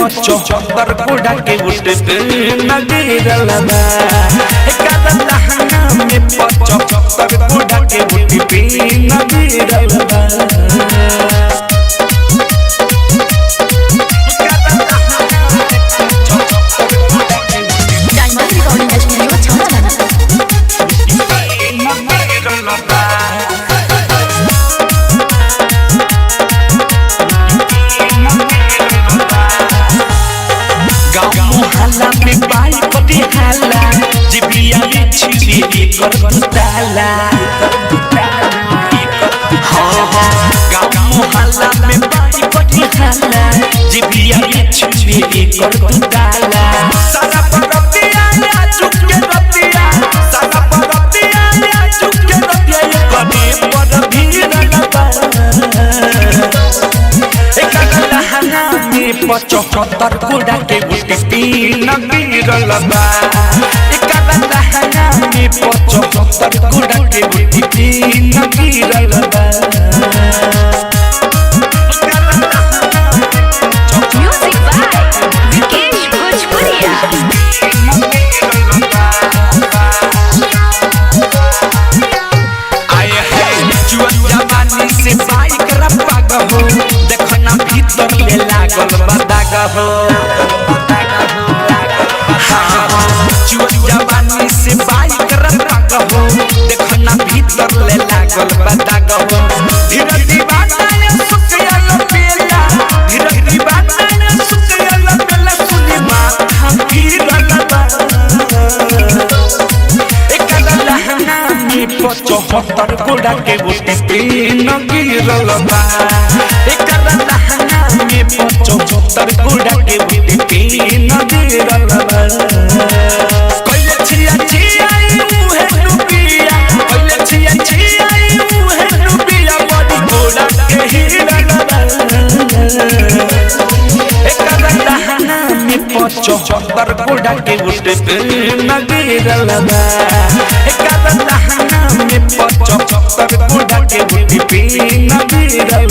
75 कोड़ा के उठ पे नगीरल बा एकरा लहंगा में 75 कोड़ा के उठ पे नगीरल बा हाला में बाई पटी हाला जिबिया में छिड़ी कर ताला गाँव हाला में बाई पटी हाला जिबिया में छिड़ी कर ताला सारा परतिया या चुके रतिया सारा परतिया या चुके रतिया कने पर भीड़ लगा 75 कोड़ा के उठ पे नगीरल बा एकरा लहंगा में 75 कोड़ा के उठ पे नगीरल बा म्यूजिक बाय विकेश भोजपुरिया आए है जुआन जवानी से बाइक रप्पा गहो देखना भीतर ले लागल बदाग हो जुआन जवानी से बाइक रप्पा गहो देखना भीतर ले लागल बदाग हो धीरे दीवाना ये सुखया लपेला धीरे दीवाना ये सुखया लपेला सुनी बात हम गिरल बा एकरा लहंगा में 75 कोड़ा के उठ पे नगीरल बा एकरा लहंगा में 75 कोड़ा के उठ पे नगीरल बा कइले छिया छिया मुहे रुपिया कइले छिया छिया मुहे रुपिया बड़ी कोड़ा के हिरल बा एकरा लहंगा में 75 कोड़ा के उठ पे नगीरल बा एकरा लहंगा में 75 कोड़ा के उठ पे नगीरल